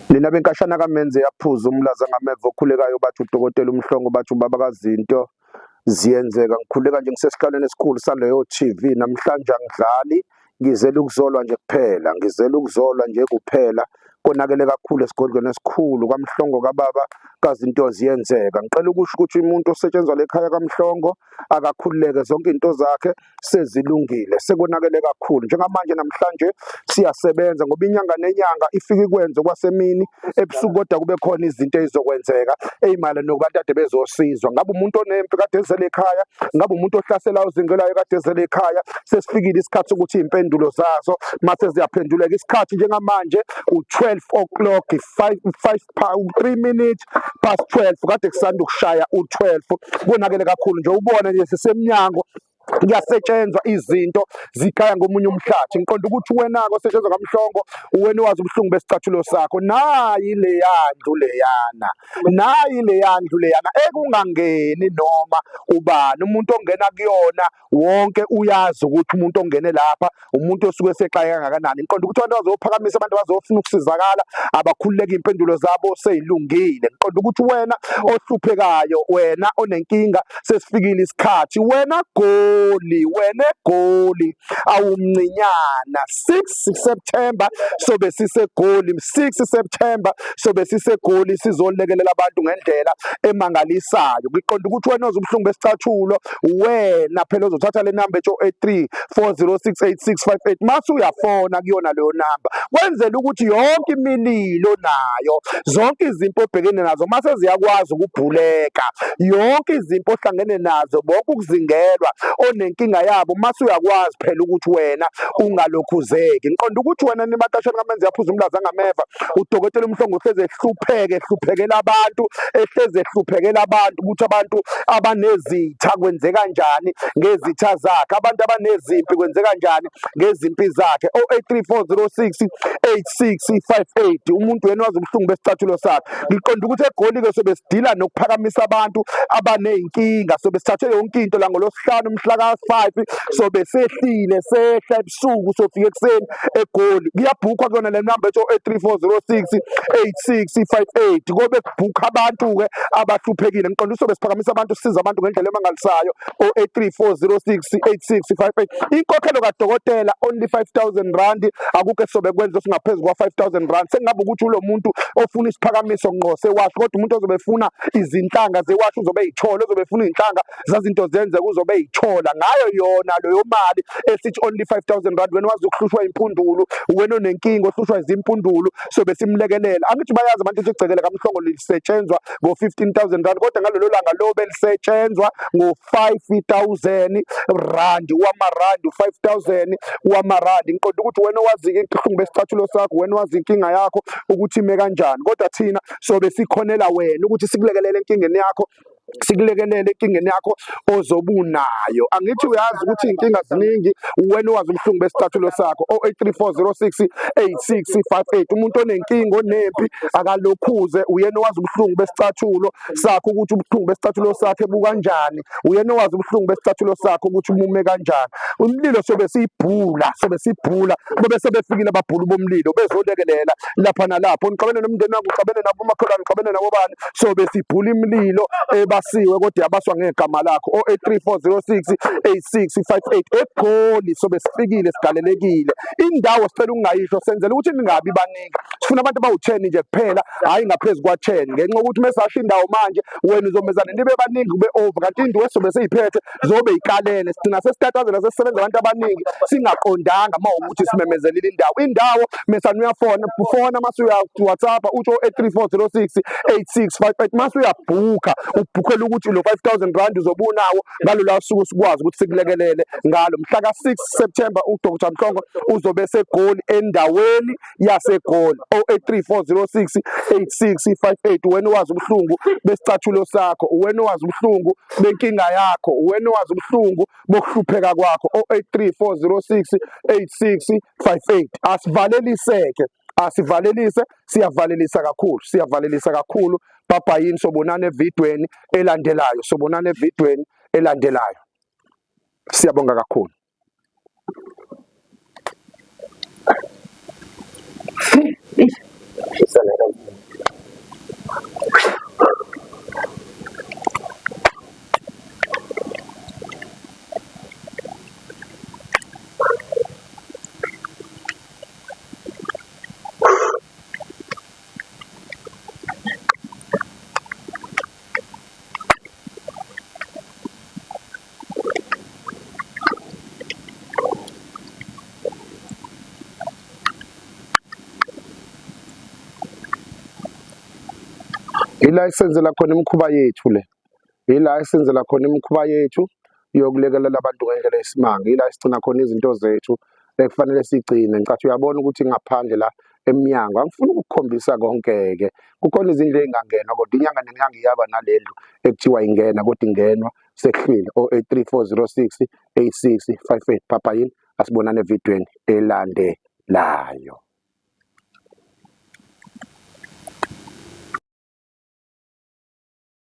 Nina benkashana kaMenze yaphuza umlaza ngameva okhulekayo bathi udokotela uMhlongo bathi ubaba kaZinto ziyenzeka ngikhuleka nje ngisesihlalweni esikhulu saleyo TV namhlanje angidlali ngizela ukuzolwa nje kuphela ngizela ukuzolwa nje kuphela konakele kakhulu esigodlweni esikhulu kaMhlongo kababa kaZinto ziyenzeka ngicela ukusho ukuthi umuntu osetshenzwa lekhaya kaMhlongo akakhululeke zonke into zakhe sezilungile sekonakele kakhulu njengamanje namhlanje siyasebenza ngoba inyanga nenyanga ifika ikwenze kwasemini ebusuku kodwa kube khona izinto ezizokwenzeka ezimayelana nokubantu ade bezosizwa ngabe umuntu onempi kade ezele ekhaya ngabe umuntu ohlaselayo uzingelayo kade ezele ekhaya sesifikile isikhathi sokuthi impendulo zazo mase ziyaphenduleka isikhathi njengamanje u12 o'clock 3 minutes past 12 kade kusanda ukushaya u12 konakele kakhulu nje ubona nje sisemnyango kuyasetshenzwa izinto zikhaya ngomunye umhlathi ngiqonda ukuthi wena-ke osetshenzwa kaMhlongo wena owazi ubuhlungu besicathulo sakho nayi leya ndlu leyana ekungangeni noma ubani umuntu ongena kuyona wonke uyazi ukuthi umuntu ongene lapha umuntu osuke esexaye kangakanani ngiqonda ukuthi abantu bazophakamisa abantu bazofuna ukusizakala abakhululeka impendulo zabo seyilungile ngiqonda ukuthi wena ohluphekayo wena onenkinga sesifikile isikhathi wena egoli awumncinyana 6 September sobe sisegoli 6 September sobe sisegoli sizolekelela abantu ngendlela emangalisayo ngiqonda ukuthi wena ozubuhlungu besicathulo wena phela uzothatha le number ejo 83 4068658 mase uyafona kuyona leyo number kwenzela ukuthi yonke imililo nayo zonke izimpo obhekene nazo mase ziyakwazi ukubhuleka yonke izimpo ohlangene nazo bonke ukuzingelwa onenkinga yabo mase uyakwazi phela ukuthi wena ungalokhuzeki ngiqonda ukuthi wena nimakashana kaMenze yaphuza umlaza ngameva udokotela uMhlongo hleze ehluphekela abantu ukuthi abantu abanezitha kwenzeka kanjani ngezitha zakhe abantu abanezimpi kwenzeka kanjani ngezimpi zakhe 0834068658 umuntu wena wazi ubuhlungu besicathulo sakhe ngiqonda ukuthi egoli-ke sobe sidila nokuphakamisa abantu abaney'nkinga sobe sithathe yonke into la ngolosihlanu mhla ka-5 sobe sehlile sehla ebusuku sofika ekuseni egoli kuyabhukhwa kuyona le number ethi 0834068658 kobe kubhukha abantu-ke abahluphekile ngiqonda sobe siphakamisa abantu sisiza abantu ngendlela emangalisayo 0834068658 inkokhelo kadokotela only 5,000 rand akukho sobe kwenza singaphezu kwa 5,000 rand sengabe ukuthi ulo muntu ofuna isiphakamiso ngqo sewashi kodwa umuntu ozobe efuna izinhlanga zewashi uzobe eyithola ozobe efuna izinhlanga zazinto zenzeka uzobe eyithola ngayo yona leyo mali esithi only 5,000 rand wena wazi ukuhlushwa impundulu wena onenkinga ohlushwa izimpundulu sobe simlekelela angithi bayazi abantu ukuthi igcekele kaMhlongo lisetshenzwa ngo-15,000 rand kodwa ngalelo langa lobe lisetshenzwa ngo-5,000 rand wamarandi 5,000 wamarandi ngiqonda ukuthi wena wazi ubuhlungu besicathulo sakho wena wazi inkinga yakho ukuthi ime kanjani kodwa thina sobe sikhonela wena ukuthi sikulekelele enkingeni yakho ozobunayo angithi uyazi ukuthi inkinga ziningi wena wazi ubuhlungu besicathulo sakho 0834068658 umuntu onenkinga onempi akalokhuze uyena wazi ubuhlungu besicathulo sakho ukuthi ubuhlungu besicathulo sakhe bukanjani uyena wazi ubuhlungu besicathulo sakho ukuthi umume kanjani umlilo sobe sibhula bobe sebefikile ababhulu bomlilo bezolekelela lapha nalapho ngiqabene nomndeni wakho uqabene nabo makholwane uqabene nabo bani sobe sibhula imililo basiwe kodwa yabaswa ngegama lakho 0834068658 egoli sobe sifikile sigalelekile indawo sicela ungayisho senzela ukuthi ningabi baningi sifuna abantu abawu10 nje kuphela hayi ngaphezulu kwa10 ngenxa ukuthi mesasha indawo manje wena uzomezana nibe baningi kube over kanti indwe sobe seyiphethe zobe yikalene sigcina sesitatazela sesisebenza abantu abaningi singaqondanga mawukuthi simemezelile indawo mesana uyafona ufona mase uya WhatsApp utsho 0834068658 mase uyabhuka ubhukhela ukuthi lo 5,000 rand uzobunawo ngalo la suku sikwazi ukuthi sikulekelele ngalo mhla ka6 September uDr Mhlongo uzobe segoli endaweni yasegoli 0834068658 wena wazi ubuhlungu besicathulo sakho wena wazi ubuhlungu benkinga yakho wena wazi ubuhlungu bokuhlupheka kwakho 0834068658 asivalelise siyavalelisa kakhulu papa yini sobonana evidweni elandelayo siyabonga kakhulu Ila esenzela khona imikhuba yethu le. Ila esenzela khona imikhuba yethu yokulekelela abantu ngendlela esimanga. Ila esigcina khona izinto zethu ekufanele sigcine. Ngicathi uyabona ukuthi ngaphandle la emnyango angifuni ukukukhombisa konke-ke. Kukhona izindlu ey'ngangenwa kodwa inyanga nenyanga iyaba nalendlu ekuthiwa ingena kodwa ingenwa sekuhlwile 083406 8658. Papa yini asibonane evidweni elandelayo.